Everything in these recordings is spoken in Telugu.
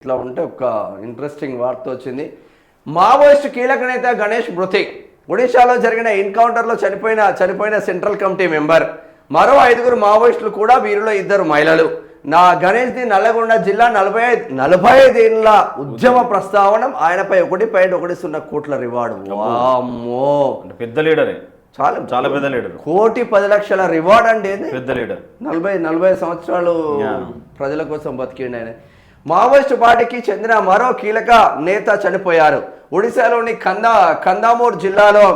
ఇట్లా ఉంటే ఒక ఇంట్రెస్టింగ్ వార్త వచ్చింది. మావోయిస్టు కీలక నేత గణేష్ మృతి. ఒడిశాలో జరిగిన ఎన్కౌంటర్లో చనిపోయిన సెంట్రల్ కమిటీ మెంబర్. మరో 5 మావోయిస్టులు కూడా, వీరిలో 2 మహిళలు. గణేష్ది నల్లగొండ జిల్లా 45 ఏళ్ల ఉద్యమ ప్రస్తావన. ఆయనపై 1.10 కోట్ల రివార్డు. వామ్మో, పెద్ద లీడరే, చాలా పెద్ద లీడర్. 1,10,00,000 రివార్డ్ అంటే పెద్ద లీడర్. 40 సంవత్సరాలు ప్రజల కోసం బతికిండు ఆయన. మావోయిస్టు పార్టీకి చెందిన మరో కీలక నేత చనిపోయారు. ఒడిశాలోని కందామూర్ జిల్లాలో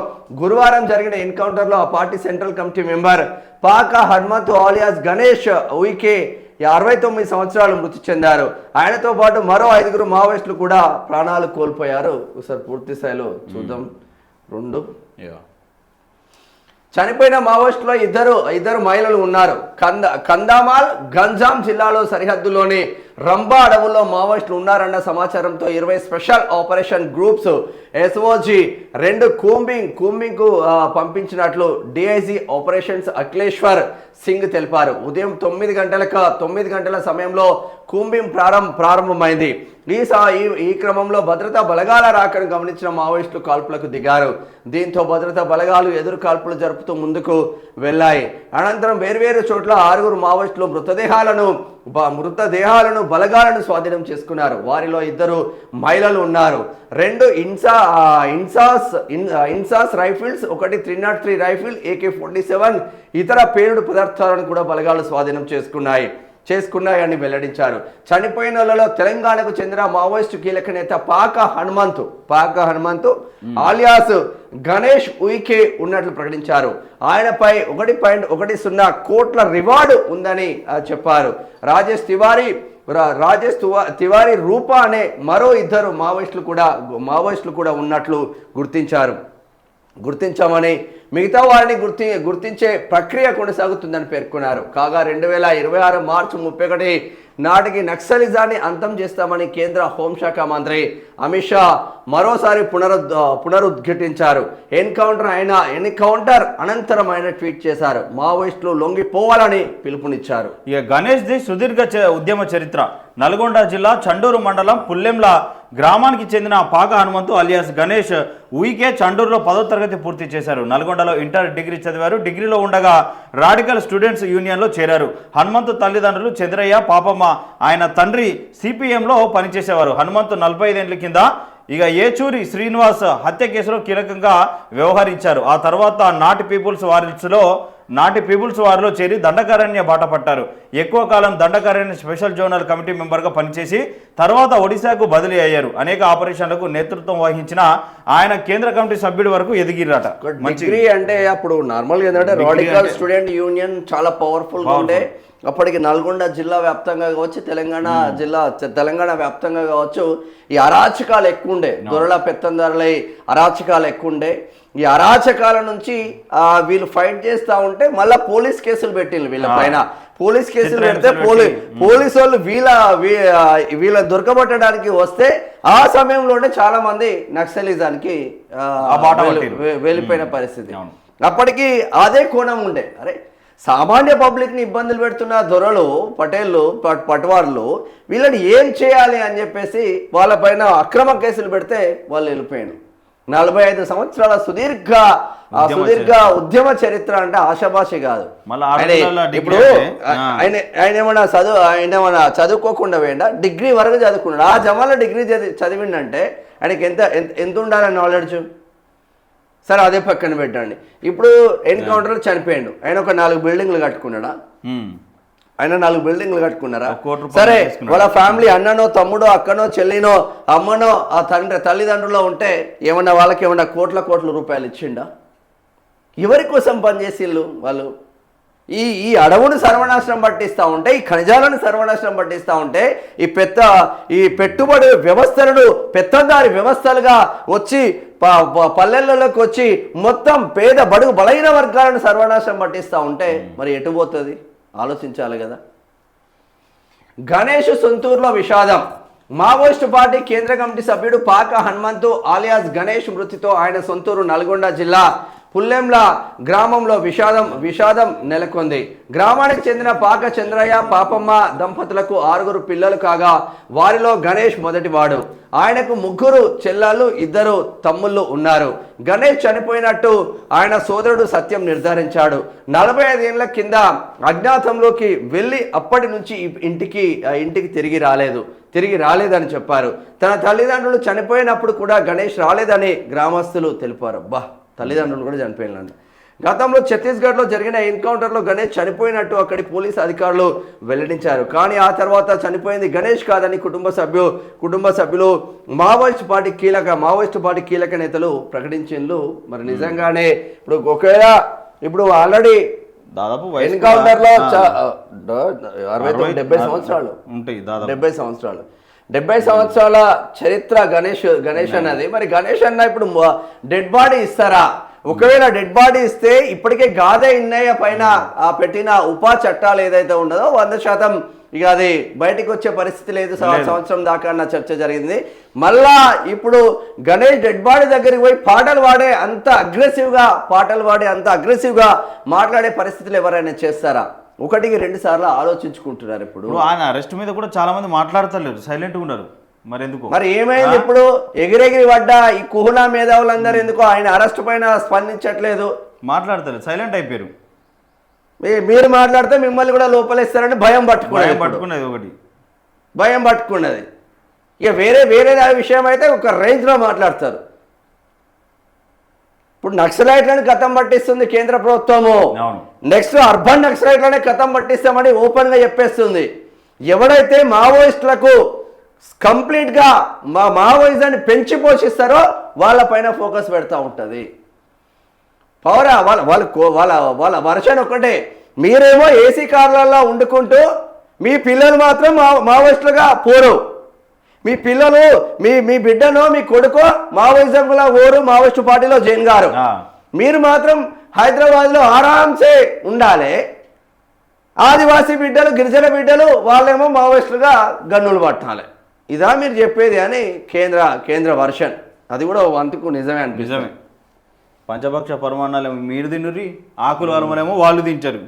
గురువారం జరిగిన ఎన్కౌంటర్లో ఆ పార్టీ సెంట్రల్ కమిటీ మెంబర్ పాక హనుమంతు ఆలియాస్ గణేష్ ఉయికే 69 సంవత్సరాలు మృతి చెందారు. ఆయనతో పాటు మరో 5 మావోయిస్టులు కూడా ప్రాణాలు కోల్పోయారు. ఒకసారి పూర్తి స్థాయిలో చూద్దాం. 2 చనిపోయిన మావోయిస్టులో ఇద్దరు మహిళలు ఉన్నారు. కందామాల్ గంజాం జిల్లాలో సరిహద్దులోని రంబా అడవుల్లో మావోయిస్టులు ఉన్నారన్న సమాచారంతో 20 special operation groups SOG 2 combing కు పంపించినట్లు డిఐజీ ఆపరేషన్స్ అఖిలేశ్వర్ సింగ్ తెలిపారు. ఉదయం 9 గంటల సమయంలో కూంబింగ్ ప్రారంభమైంది. ఈ క్రమంలో భద్రతా బలగాల రాకను గమనించిన మావోయిస్టులు కాల్పులకు దిగారు. దీంతో భద్రతా బలగాలు ఎదురు కాల్పులు జరుపుతూ ముందుకు వెళ్లాయి. అనంతరం వేర్వేరు చోట్ల 6 మావోయిస్టులు మృతదేహాలను బలగాలను స్వాధీనం చేసుకున్నారు. వారిలో 2 మహిళలు ఉన్నారు. 2 ఇన్సాస్ రైఫిల్స్, 1 303 రైఫిల్, AK-47 ఇతర పేలుడు పదార్థాలను కూడా బలగాలు స్వాధీనం చేసుకున్నాయని వెల్లడించారు. చనిపోయిన వాళ్ళలో తెలంగాణకు చెందిన మావోయిస్టు కీలక నేత పాక హనుమంతు ఆలియాస్ గణేష్ ఉయికే ఉన్నట్లు ప్రకటించారు. ఆయనపై 1.10 కోట్ల రివార్డు ఉందని చెప్పారు. రాజేష్ తివారీ రూపా అనే మరో 2 మావోయిస్టులు కూడా ఉన్నట్లు గుర్తించామని, మిగతా వారిని గుర్తించే ప్రక్రియ కొనసాగుతుందని పేర్కొన్నారు. కాగా 2026 మార్చి 31 నాటికి నక్సలిజాన్ని అంతం చేస్తామని కేంద్ర హోంశాఖ మంత్రి అమిత్ షా మరోసారి పునరుద్ఘాటించారు. ఎన్కౌంటర్ అనంతరం ఆయన ట్వీట్ చేశారు. మావోయిస్టులు లొంగిపోవాలని పిలుపునిచ్చారు. ఇక గణేష్ ది సుదీర్ఘ ఉద్యమ చరిత్ర. నల్గొండ జిల్లా చండూరు మండలం పుల్లెంల గ్రామానికి చెందిన పాక హనుమంతు అలియాస్ గణేష్ ఉయికే చండూరులో 10వ తరగతి పూర్తి చేశారు. నల్గొండలో ఇంటర్ డిగ్రీ చదివారు. డిగ్రీలో ఉండగా రాడికల్ స్టూడెంట్స్ యూనియన్లో చేరారు. హనుమంతు తల్లిదండ్రులు చంద్రయ్య, పాపమ్మ. ఆయన తండ్రి సిపిఎంలో పనిచేసేవారు. హనుమంతు 45 ఏళ్ల కింద ఏచూరి శ్రీనివాస్ హత్య కేసులో కీలకంగా వ్యవహరించారు. ఆ తర్వాత నాటి పీపుల్స్ వారిలో చేరి దండకారణ్య బాట పట్టారు. ఎక్కువ కాలం దండకారణ్య స్పెషల్ జోనల్ కమిటీ మెంబర్గా పనిచేసి తర్వాత ఒడిశాకు బదిలీ అయ్యారు. అనేక ఆపరేషన్లకు నేతృత్వం వహించిన ఆయన కేంద్ర కమిటీ సభ్యుడి వరకు ఎదిగిరట. డిగ్రీ అంటే అప్పుడు నార్మల్గా ఏంటంటే రాడికల్ స్టూడెంట్ యూనియన్ చాలా పవర్ఫుల్ ఉండే. అప్పటికి నల్గొండ జిల్లా వ్యాప్తంగా కావచ్చు, తెలంగాణ వ్యాప్తంగా కావచ్చు, ఈ అరాచకాలు ఎక్కువ ఉండే. దొరల పెత్తందారులై అరాచకాలు ఎక్కువ ఉండే. ఈ అరాచకాల నుంచి వీళ్ళు ఫైట్ చేస్తూ ఉంటే మళ్ళీ పోలీస్ కేసులు పెట్టిండ్రు వీళ్ళ పైన. పోలీస్ కేసులు పెడితే పోలీసు వాళ్ళు వీళ్ళ దొరకబట్టడానికి వస్తే ఆ సమయంలోనే చాలా మంది నక్సలిజానికి వెళ్ళిపోయిన పరిస్థితి. అప్పటికి అదే కోణం ఉండే. అరే, సామాన్య పబ్లిక్ని ఇబ్బందులు పెడుతున్న దొరలు, పటవార్లు వీళ్ళని ఏం చేయాలి అని చెప్పేసి వాళ్ళపైన అక్రమ కేసులు పెడితే వాళ్ళు వెళ్ళిపోయాడు. 45 సంవత్సరాల సుదీర్ఘ ఉద్యమ చరిత్ర అంటే ఆశాభాషి కాదు. ఇప్పుడు ఆయన ఏమన్నా చదువుకోకుండా వేయండా, డిగ్రీ వరకు చదువుకున్నాడు. ఆ జమాలో డిగ్రీ చదివిండంటే ఆయనకి ఎంత ఉండాలని నాలెడ్జ్. సరే, అదే పక్కన పెట్టండి. ఇప్పుడు ఎన్కౌంటర్లో చనిపోయాడు. ఆయన ఒక 4 బిల్డింగ్లు కట్టుకున్నాడా? ఆయన 4 బిల్డింగ్లు కట్టుకున్నారా? సరే, వాళ్ళ ఫ్యామిలీ అన్ననో, తమ్ముడో, అక్కనో, చెల్లినో, అమ్మనో, ఆ తల్లిదండ్రులో ఉంటే వాళ్ళకి ఏమన్నా కోట్ల రూపాయలు ఇచ్చిండా? ఎవరి కోసం పనిచేసిళ్ళు వాళ్ళు? ఈ అడవును సర్వనాశనం పట్టిస్తూ ఉంటే, ఈ ఖనిజాలను సర్వనాశనం పట్టిస్తూ ఉంటే, ఈ పెట్టుబడి వ్యవస్థలను పెత్తందారి వ్యవస్థలుగా వచ్చి పల్లెల్లోకి వచ్చి మొత్తం పేద బడుగు బలహీన వర్గాలను సర్వనాశనం పట్టిస్తూ ఉంటే మరి ఎటు పోతుంది? ఆలోచించాలి కదా. గణేష్ సొంతూరులో విషాదం. మావోయిస్టు పార్టీ కేంద్ర కమిటీ సభ్యుడు పాక హనుమంతు ఆలియాస్ గణేష్ మృతితో ఆయన సొంతూరు నల్గొండ జిల్లా పుల్లెంల గ్రామంలో విషాదం నెలకొంది. గ్రామానికి చెందిన పాక చంద్రయ్య పాపమ్మ దంపతులకు 6 పిల్లలు కాగా వారిలో గణేష్ మొదటివాడు. ఆయనకు 3 చెల్లెళ్ళు 2 తమ్ముళ్ళు ఉన్నారు. గణేష్ చనిపోయినట్టు ఆయన సోదరుడు సత్యం నిర్ధారించాడు. 45 ఏళ్ల కింద అజ్ఞాతంలోకి వెళ్ళి అప్పటి నుంచి ఇంటికి తిరిగి రాలేదని చెప్పారు. తన తల్లిదండ్రులు చనిపోయినప్పుడు కూడా గణేష్ రాలేదని గ్రామస్తులు తెలిపారు. తల్లిదండ్రులు కూడా చనిపోయినారు. గతంలో ఛత్తీస్గఢ్లో జరిగిన ఎన్కౌంటర్లో గణేష్ చనిపోయినట్టు అక్కడి పోలీసు అధికారులు వెల్లడించారు. కానీ ఆ తర్వాత చనిపోయింది గణేష్ కాదని కుటుంబ సభ్యులు మావోయిస్టు పార్టీ కీలక నేతలు ప్రకటించారు. మరి నిజంగానే ఇప్పుడు ఆల్రెడీ దాదాపు ఎన్కౌంటర్ లో 70 సంవత్సరాలు ఉంటాయి. 70 సంవత్సరాల చరిత్ర గణేష్ అన్నది. మరి గణేష్ అన్న ఇప్పుడు డెడ్ బాడీ ఇస్తారా? ఒకవేళ డెడ్ బాడీ ఇస్తే ఇప్పటికే గాదే ఇన్నయ్య పైన పెట్టిన ఉపా చట్టాలు ఏదైతే ఉండదో 100% ఇక అది బయటికి వచ్చే పరిస్థితి లేదు. సంవత్సరం దాకా అన్న చర్చ జరిగింది. మళ్ళా ఇప్పుడు గణేష్ డెడ్ బాడీ దగ్గరికి పోయి పాటలు పాడే అంత అగ్రెసివ్గా మాట్లాడే పరిస్థితులు ఎవరైనా చేస్తారా? 1-2 సార్లు ఆలోచించుకుంటున్నారు. ఇప్పుడు ఆయన అరెస్ట్ మీద కూడా చాలా మంది మాట్లాడతలేరు, సైలెంట్గా ఉన్నారు. మరి ఏమైంది? ఇప్పుడు ఎగిరెగిరి పడ్డ ఈ కుహునా మేధావులందరూ ఎందుకు ఆయన అరెస్ట్ పైన స్పందించట్లేదు? మాట్లాడతలేదు, సైలెంట్ అయిపోయారు. మీరు మాట్లాడితే మిమ్మల్ని కూడా లోపలేస్తారని భయం పట్టుకున్నది. ఇక వేరే విషయం అయితే ఒక రేంజ్లో మాట్లాడతారు. ఇప్పుడు నక్సలైట్లను గతం పట్టిస్తుంది కేంద్ర ప్రభుత్వము. నెక్స్ట్ అర్బన్ నక్సలైట్లనే గతం పట్టిస్తామని ఓపెన్గా చెప్పేస్తుంది. ఎవడైతే మావోయిస్టులకు కంప్లీట్గా మావోయిజాన్ని పెంచి పోషిస్తారో వాళ్ళపైన ఫోకస్ పెడతా ఉంటుంది. వాళ్ళ వర్షన్ ఒకటే. మీరేమో ఏసీ కార్లలో వండుకుంటూ మీ పిల్లలు మాత్రం మావోయిస్టులుగా పోరు. మీ పిల్లలు మీ బిడ్డనో మీ కొడుకో మావోయిజంలో ఓరు, మావోయిస్టు పార్టీలో జైన్ గారు. మీరు మాత్రం హైదరాబాద్లో ఆరాంసే ఉండాలి. ఆదివాసీ బిడ్డలు, గిరిజన బిడ్డలు వాళ్ళేమో మావోయిస్టులుగా గన్నులు పట్టాలి. ఇదా మీరు చెప్పేది అని కేంద్ర వర్షన్. అది కూడా వంతుకు నిజమే పంచభక్ష పరమాన్నాలేమో మీరు తిన్నరి, ఆకులు వరమలేమో వాళ్ళు తింటారు.